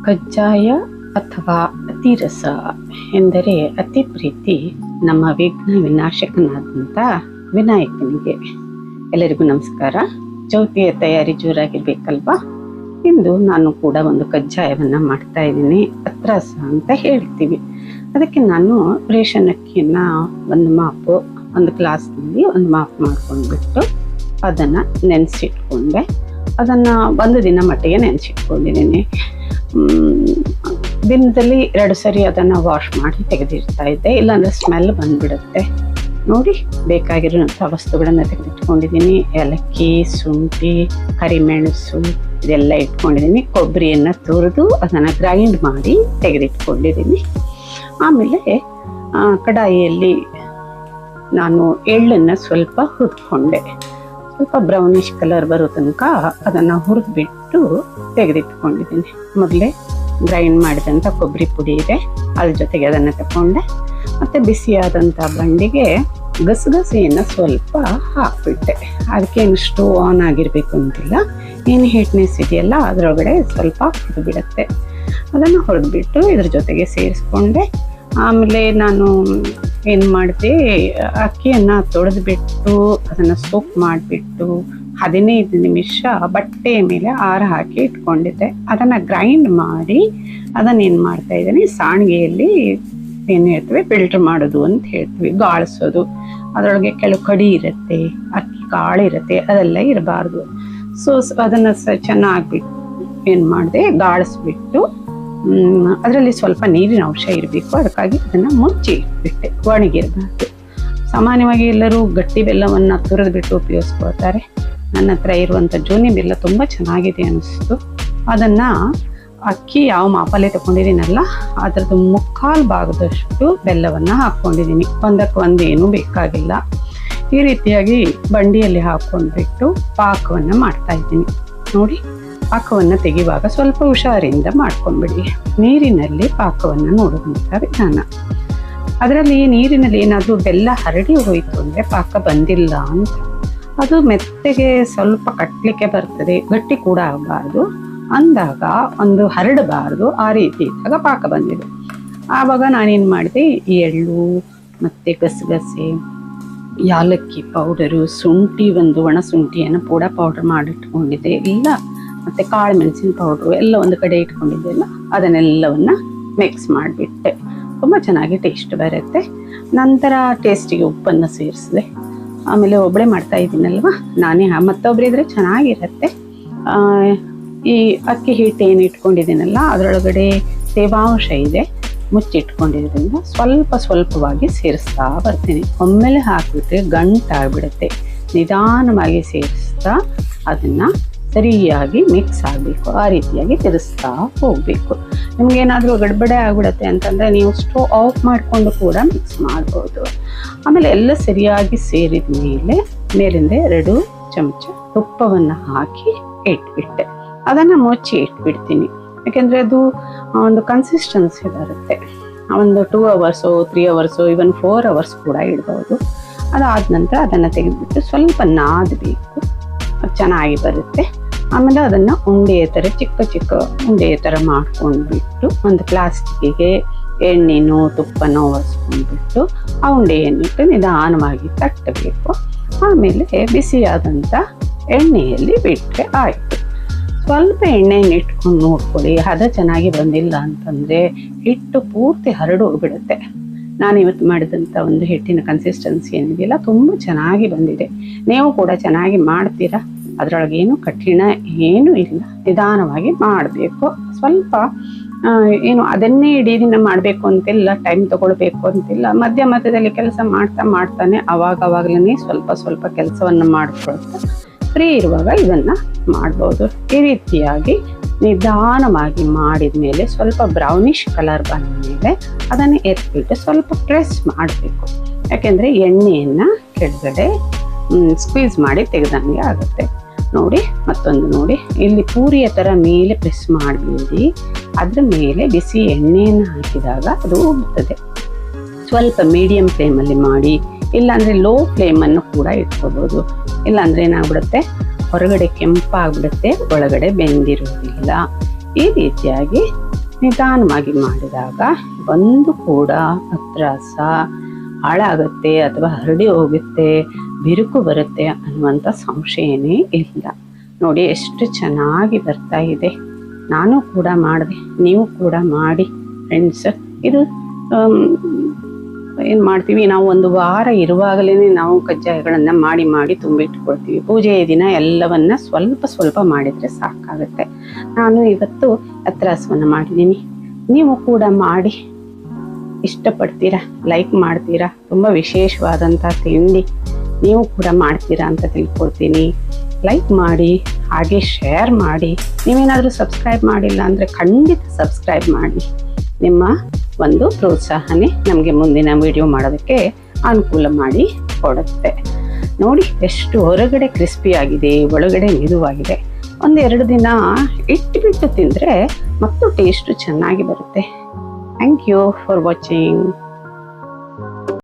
ಕಜ್ಜಾಯ ಅಥವಾ ಅತಿರಸ ಎಂದರೆ ಅತಿ ಪ್ರೀತಿ ನಮ್ಮ ವಿಘ್ನ ವಿನಾಶಕನಾದಂಥ ವಿನಾಯಕನಿಗೆ. ಎಲ್ಲರಿಗೂ ನಮಸ್ಕಾರ. ಚೌತಿಯ ತಯಾರಿ ಜೋರಾಗಿರ್ಬೇಕಲ್ವಾ? ಇಂದು ನಾನು ಕೂಡ ಒಂದು ಕಜ್ಜಾಯವನ್ನು ಮಾಡ್ತಾ ಇದ್ದೀನಿ. ಅತ್ರಸ ಅಂತ ಹೇಳ್ತೀವಿ. ಅದಕ್ಕೆ ನಾನು ರೇಷನ್ ಅಕ್ಕಿನ ಒಂದು ಗ್ಲಾಸ್ನಲ್ಲಿ ಒಂದು ಮಾಪ್ ಮಾಡ್ಕೊಂಡ್ಬಿಟ್ಟು ಅದನ್ನು ನೆನೆಸಿಟ್ಕೊಂಡೆ. ಅದನ್ನು ಒಂದು ದಿನ ಮಟ್ಟಿಗೆ ನೆನೆಸಿಟ್ಕೊಂಡಿದ್ದೀನಿ. ದಿನದಲ್ಲಿ 2 ಸರಿ ಅದನ್ನು ವಾಶ್ ಮಾಡಿ ತೆಗೆದಿರ್ತಾ ಇದ್ದೆ, ಇಲ್ಲಾಂದರೆ ಸ್ಮೆಲ್ ಬಂದ್ಬಿಡುತ್ತೆ. ನೋಡಿ, ಬೇಕಾಗಿರೋಂಥ ವಸ್ತುಗಳನ್ನು ತೆಗೆದಿಟ್ಕೊಂಡಿದ್ದೀನಿ. ಏಲಕ್ಕಿ, ಶುಂಠಿ, ಕರಿಮೆಣಸು ಇದೆಲ್ಲ ಇಟ್ಕೊಂಡಿದ್ದೀನಿ. ಕೊಬ್ಬರಿಯನ್ನು ತುರಿದು ಅದನ್ನು ಗ್ರೈಂಡ್ ಮಾಡಿ ತೆಗೆದಿಟ್ಕೊಂಡಿದ್ದೀನಿ. ಆಮೇಲೆ ಕಡಾಯಿಯಲ್ಲಿ ನಾನು ಎಳ್ಳನ್ನು ಸ್ವಲ್ಪ ಹುರಿದುಕೊಂಡೆ. ಸ್ವಲ್ಪ ಬ್ರೌನಿಷ್ ಕಲರ್ ಬರೋ ತನಕ ಅದನ್ನು ಹುರಿದ್ಬಿಟ್ಟು ತೆಗೆದಿಟ್ಕೊಂಡಿದ್ದೀನಿ. ಮೊದಲೇ ಗ್ರೈಂಡ್ ಮಾಡಿದಂಥ ಕೊಬ್ಬರಿ ಪುಡಿ ಇದೆ, ಅದ್ರ ಜೊತೆಗೆ ಅದನ್ನು ತಗೊಂಡೆ. ಮತ್ತು ಬಿಸಿಯಾದಂಥ ಬಂಡಿಗೆ ಗಸಗಸೆಯನ್ನು ಸ್ವಲ್ಪ ಹಾಕ್ಬಿಟ್ಟೆ. ಅದಕ್ಕೇನು ಸ್ಟವ್ ಆನ್ ಆಗಿರಬೇಕು ಅಂತಿಲ್ಲ. ಏನು ಹೀಟ್ನೆಸ್ ಇದೆಯಲ್ಲ ಅದರೊಳಗಡೆ ಸ್ವಲ್ಪ ಹುರಿದ್ಬಿಡುತ್ತೆ. ಅದನ್ನು ಹುರಿದ್ಬಿಟ್ಟು ಇದ್ರ ಜೊತೆಗೆ ಸೇರಿಸ್ಕೊಂಡೆ. ಆಮೇಲೆ ನಾನು ಏನು ಮಾಡಿದೆ, ಅಕ್ಕಿಯನ್ನು ತೊಳೆದ್ಬಿಟ್ಟು ಅದನ್ನು ಸೋಕ್ ಮಾಡಿಬಿಟ್ಟು 15 ನಿಮಿಷ ಬಟ್ಟೆಯ ಮೇಲೆ ಆರ ಹಾಕಿ ಇಟ್ಕೊಂಡಿದ್ದೆ. ಅದನ್ನು ಗ್ರೈಂಡ್ ಮಾಡಿ ಅದನ್ನೇನು ಮಾಡ್ತಾ ಇದ್ದೀನಿ, ಸಾಣಿಗೆಯಲ್ಲಿ ಏನು ಹೇಳ್ತೀವಿ, ಫಿಲ್ಟರ್ ಮಾಡೋದು ಅಂತ ಹೇಳ್ತೀವಿ, ಗಾಳಿಸೋದು. ಅದರೊಳಗೆ ಕೆಲವು ಕಡಿ ಇರುತ್ತೆ, ಅಕ್ಕಿ ಕಾಳಿರುತ್ತೆ, ಅದೆಲ್ಲ ಇರಬಾರ್ದು. ಸೊ ಅದನ್ನು ಚೆನ್ನಾಗಿಬಿಟ್ಟು ಏನು ಮಾಡಿದೆ, ಗಾಳಿಸ್ಬಿಟ್ಟು ಅದರಲ್ಲಿ ಸ್ವಲ್ಪ ನೀರಿನ ಅಂಶ ಇರಬೇಕು. ಅದಕ್ಕಾಗಿ ಅದನ್ನು ಮುಚ್ಚಿ ಇಟ್ಬಿಟ್ಟೆ, ಒಣಗಿರಬಾರ್ದು. ಸಾಮಾನ್ಯವಾಗಿ ಎಲ್ಲರೂ ಗಟ್ಟಿ ಬೆಲ್ಲವನ್ನು ತುರಿದ್ಬಿಟ್ಟು ಉಪಯೋಗಿಸ್ಕೊಳ್ತಾರೆ. ನನ್ನ ಹತ್ರ ಇರುವಂಥ ಜೋನಿ ಬೆಲ್ಲ ತುಂಬ ಚೆನ್ನಾಗಿದೆ ಅನಿಸ್ತು. ಅದನ್ನು ಅಕ್ಕಿ ಯಾವ ಮಾಪಲ್ಲೇ ತಗೊಂಡಿದ್ದೀನಲ್ಲ ಅದರದ್ದು 3/4 ಭಾಗದಷ್ಟು ಬೆಲ್ಲವನ್ನು ಹಾಕ್ಕೊಂಡಿದ್ದೀನಿ. ಒಂದಕ್ಕೆ ಏನೂ ಬೇಕಾಗಿಲ್ಲ. ಈ ರೀತಿಯಾಗಿ ಬಂಡಿಯಲ್ಲಿ ಹಾಕ್ಕೊಂಡ್ಬಿಟ್ಟು ಪಾಕವನ್ನು ಮಾಡ್ತಾ ಇದ್ದೀನಿ. ನೋಡಿ, ಪಾಕವನ್ನು ತೆಗೆಯುವಾಗ ಸ್ವಲ್ಪ ಹುಷಾರಿಂದ ಮಾಡ್ಕೊಂಡ್ಬಿಡಿ. ನೀರಿನಲ್ಲಿ ಪಾಕವನ್ನು ನೋಡುವಂಥ ವಿಧಾನ. ಅದರಲ್ಲಿ ನೀರಿನಲ್ಲಿ ಏನಾದರೂ ಬೆಲ್ಲ ಹರಡಿ ಹೋಯಿತು ಅಂದರೆ ಪಾಕ ಬಂದಿಲ್ಲ ಅಂತ. ಅದು ಮೆತ್ತಗೆ ಸ್ವಲ್ಪ ಕಟ್ಟಲಿಕ್ಕೆ ಬರ್ತದೆ, ಗಟ್ಟಿ ಕೂಡ ಆಗಬಾರ್ದು. ಅಂದಾಗ ಒಂದು ಹರಡಬಾರ್ದು, ಆ ರೀತಿ ಇದ್ದಾಗ ಪಾಕ ಬಂದಿದೆ. ಆವಾಗ ನಾನೇನು ಮಾಡಿದೆ, ಈ ಎಳ್ಳು ಮತ್ತು ಗಸಗಸೆ, ಯಾಲಕ್ಕಿ ಪೌಡರು, ಶುಂಠಿ, ಒಂದು ಒಣ ಶುಂಠಿಯನ್ನು ಪೌಡರ್ ಮಾಡಿಟ್ಕೊಂಡಿದ್ದೆ ಇಲ್ಲ, ಮತ್ತು ಕಾಳು ಮೆಣಸಿನ ಪೌಡ್ರು ಎಲ್ಲ ಒಂದು ಕಡೆ ಇಟ್ಕೊಂಡಿದ್ದೆಲ್ಲ ಅದನ್ನೆಲ್ಲವನ್ನು ಮಿಕ್ಸ್ ಮಾಡಿಬಿಟ್ಟೆ. ತುಂಬ ಚೆನ್ನಾಗಿ ಟೇಸ್ಟ್ ಬರುತ್ತೆ. ನಂತರ ಟೇಸ್ಟಿಗೆ ಉಪ್ಪನ್ನು ಸೇರಿಸಿದೆ. ಆಮೇಲೆ ಒಬ್ಬಳೇ ಮಾಡ್ತಾ ಇದ್ದೀನಲ್ವ ನಾನೇ, ಮತ್ತೊಬ್ಬರಿದ್ರೆ ಚೆನ್ನಾಗಿರುತ್ತೆ. ಈ ಅಕ್ಕಿ ಹಿಟ್ಟು ಏನು ಇಟ್ಕೊಂಡಿದ್ದೀನಲ್ಲ ಅದರೊಳಗಡೆ ತೇವಾಂಶ ಇದೆ, ಮುಚ್ಚಿಟ್ಕೊಂಡಿದ್ದರಿಂದ ಸ್ವಲ್ಪವಾಗಿ ಸೇರಿಸ್ತಾ ಬರ್ತೀನಿ. ಒಮ್ಮೆಲೆ ಹಾಕಿಬಿಟ್ರೆ ಗಂಟಾಗ್ಬಿಡುತ್ತೆ. ನಿಧಾನವಾಗಿ ಸೇರಿಸ್ತಾ ಅದನ್ನು ಸರಿಯಾಗಿ ಮಿಕ್ಸ್ ಆಗಬೇಕು. ಆ ರೀತಿಯಾಗಿ ತಿರ್ಸ್ತಾ ಹೋಗಬೇಕು. ನಿಮಗೇನಾದರೂ ಗಡ್ಬಡೆ ಆಗಿಬಿಡುತ್ತೆ ಅಂತಂದರೆ ನೀವು ಸ್ಟವ್ ಆಫ್ ಮಾಡಿಕೊಂಡು ಕೂಡ ಮಿಕ್ಸ್ ಮಾಡ್ಬೋದು. ಆಮೇಲೆ ಎಲ್ಲ ಸರಿಯಾಗಿ ಸೇರಿದ ಮೇಲಿಂದ 2 ಚಮಚ ತುಪ್ಪವನ್ನು ಹಾಕಿ ಇಟ್ಬಿಟ್ಟೆ. ಅದನ್ನು ಮುಚ್ಚಿ ಇಟ್ಬಿಡ್ತೀನಿ. ಯಾಕೆಂದರೆ ಅದು ಒಂದು ಕನ್ಸಿಸ್ಟೆನ್ಸಿ ಬರುತ್ತೆ. ಒಂದು 2 ಅವರ್ಸು 3 ಅವರ್ಸು ಈವನ್ 4 ಅವರ್ಸ್ ಕೂಡ ಇಡ್ಬೋದು. ಅದಾದ ನಂತರ ಅದನ್ನು ತೆಗೆದುಬಿಟ್ಟು ಸ್ವಲ್ಪ ನಾದಬೇಕು, ಚೆನ್ನಾಗಿ ಬರುತ್ತೆ. ಆಮೇಲೆ ಅದನ್ನು ಉಂಡೆಯ ಥರ ಚಿಕ್ಕ ಉಂಡೆಯ ಥರ ಮಾಡ್ಕೊಂಡ್ಬಿಟ್ಟು ಒಂದು ಪ್ಲಾಸ್ಟಿಕ್ಕಿಗೆ ಎಣ್ಣೆನೋ ತುಪ್ಪನೋ ಒರೆಸ್ಕೊಂಡ್ಬಿಟ್ಟು ಆ ಉಂಡೆಯನ್ನಿಟ್ಟು ನಿಧಾನವಾಗಿ ತಟ್ಟಬೇಕು. ಆಮೇಲೆ ಬಿಸಿಯಾದಂಥ ಎಣ್ಣೆಯಲ್ಲಿ ಬಿಟ್ಟರೆ ಆಯಿತು. ಸ್ವಲ್ಪ ಎಣ್ಣೆಯನ್ನು ಇಟ್ಕೊಂಡು ನೋಡ್ಕೊಳ್ಳಿ. ಹದ ಚೆನ್ನಾಗಿ ಬಂದಿಲ್ಲ ಅಂತಂದರೆ ಹಿಟ್ಟು ಪೂರ್ತಿ ಹರಡೋಗ್ಬಿಡುತ್ತೆ. ನಾನು ಇವತ್ತು ಮಾಡಿದಂಥ ಒಂದು ಹಿಟ್ಟಿನ ಕನ್ಸಿಸ್ಟೆನ್ಸಿ ಏನಿದೆಯಲ್ಲ ತುಂಬ ಚೆನ್ನಾಗಿ ಬಂದಿದೆ. ನೀವು ಕೂಡ ಚೆನ್ನಾಗಿ ಮಾಡ್ತೀರಾ. ಅದರೊಳಗೇನು ಕಠಿಣ ಏನೂ ಇಲ್ಲ, ನಿಧಾನವಾಗಿ ಮಾಡಬೇಕು. ಸ್ವಲ್ಪ ಏನು ಅದನ್ನೇ ಇಡೀ ದಿನ ಮಾಡಬೇಕು ಅಂತಿಲ್ಲ, ಟೈಮ್ ತಗೊಳ್ಬೇಕು ಅಂತಿಲ್ಲ. ಮಧ್ಯದಲ್ಲಿ ಕೆಲಸ ಮಾಡ್ತಾನೆ ಅವಾಗಲೇ ಸ್ವಲ್ಪ ಕೆಲಸವನ್ನು ಮಾಡಿಕೊಳ್ತಾ ಫ್ರೀ ಇರುವಾಗ ಇದನ್ನು ಮಾಡ್ಬೋದು. ಈ ರೀತಿಯಾಗಿ ನಿಧಾನವಾಗಿ ಮಾಡಿದ ಮೇಲೆ ಸ್ವಲ್ಪ ಬ್ರೌನಿಷ್ ಕಲರ್ ಬಂದ ಮೇಲೆ ಅದನ್ನು ಎತ್ಬಿಟ್ಟು ಸ್ವಲ್ಪ ಪ್ರೆಸ್ ಮಾಡಬೇಕು. ಯಾಕೆಂದರೆ ಎಣ್ಣೆಯನ್ನು ಕೆಳಗಡೆ ಸ್ಕ್ವೀಸ್ ಮಾಡಿ ತೆಗೆದಂಗೆ ಆಗುತ್ತೆ. ನೋಡಿ, ಮತ್ತೊಂದು ನೋಡಿ, ಇಲ್ಲಿ ಪೂರಿಯ ಥರ ಮೇಲೆ ಪ್ರೆಸ್ ಮಾಡಬೇಡಿ. ಅದ್ರ ಮೇಲೆ ಬಿಸಿ ಎಣ್ಣೆಯನ್ನು ಹಾಕಿದಾಗ ಅದು ಹೋಗ್ತದೆ. ಸ್ವಲ್ಪ ಮೀಡಿಯಂ ಫ್ಲೇಮಲ್ಲಿ ಮಾಡಿ, ಇಲ್ಲಾಂದರೆ ಲೋ ಫ್ಲೇಮನ್ನು ಕೂಡ ಇಟ್ಕೋಬೋದು. ಇಲ್ಲಾಂದರೆ ಏನಾಗ್ಬಿಡುತ್ತೆ, ಹೊರಗಡೆ ಕೆಂಪಾಗ್ಬಿಡುತ್ತೆ, ಒಳಗಡೆ ಬೆಂದಿರೋದಿಲ್ಲ. ಈ ರೀತಿಯಾಗಿ ನಿಧಾನವಾಗಿ ಮಾಡಿದಾಗ ಒಂದು ಕೂಡ ಅತ್ರಾಸ ಹಾಳಾಗುತ್ತೆ ಅಥವಾ ಹರಡಿ ಹೋಗುತ್ತೆ, ಬಿರುಕು ಬರುತ್ತೆ ಅನ್ನುವಂಥ ಸಂಶಯನೇ ಇಲ್ಲ. ನೋಡಿ ಎಷ್ಟು ಚೆನ್ನಾಗಿ ಬರ್ತಾ ಇದೆ. ನಾನು ಕೂಡ ಮಾಡಿದೆ, ನೀವು ಕೂಡ ಮಾಡಿ ಫ್ರೆಂಡ್ಸ್. ಇದು ಏನು ಮಾಡ್ತೀವಿ ನಾವು, ಒಂದು ವಾರ ಇರುವಾಗಲೇ ನಾವು ಕಜ್ಜಾಯಗಳನ್ನು ಮಾಡಿ ಮಾಡಿ ತುಂಬಿಟ್ಕೊಳ್ತೀವಿ. ಪೂಜೆಯ ದಿನ ಎಲ್ಲವನ್ನ ಸ್ವಲ್ಪ ಸ್ವಲ್ಪ ಮಾಡಿದರೆ ಸಾಕಾಗುತ್ತೆ. ನಾನು ಇವತ್ತು ಅತ್ರಾಸವನ್ನು ಮಾಡಿದ್ದೀನಿ, ನೀವು ಕೂಡ ಮಾಡಿ ಇಷ್ಟಪಡ್ತೀರಾ, ಲೈಕ್ ಮಾಡ್ತೀರಾ. ತುಂಬ ವಿಶೇಷವಾದಂಥ ತಿಂಡಿ, ನೀವು ಕೂಡ ಮಾಡ್ತೀರಾ ಅಂತ ತಿಳ್ಕೊಳ್ತೀನಿ. ಲೈಕ್ ಮಾಡಿ, ಹಾಗೆ ಶೇರ್ ಮಾಡಿ. ನೀವೇನಾದರೂ ಸಬ್ಸ್ಕ್ರೈಬ್ ಮಾಡಿಲ್ಲ ಅಂದರೆ ಖಂಡಿತ ಸಬ್ಸ್ಕ್ರೈಬ್ ಮಾಡಿ. ನಿಮ್ಮ ಒಂದು ಪ್ರೋತ್ಸಾಹನೇ ನಮಗೆ ಮುಂದಿನ ವಿಡಿಯೋ ಮಾಡೋದಕ್ಕೆ ಅನುಕೂಲ ಮಾಡಿ ಕೊಡುತ್ತೆ. ನೋಡಿ ಎಷ್ಟು ಹೊರಗಡೆ ಕ್ರಿಸ್ಪಿ ಆಗಿದೆ, ಒಳಗಡೆ ಮಿದುವಾಗಿದೆ. 1-2 ದಿನ ಇಟ್ಟುಬಿಟ್ಟು ತಿಂದರೆ ಮತ್ತು ಟೇಸ್ಟು ಚೆನ್ನಾಗಿ ಬರುತ್ತೆ. Thank you for watching.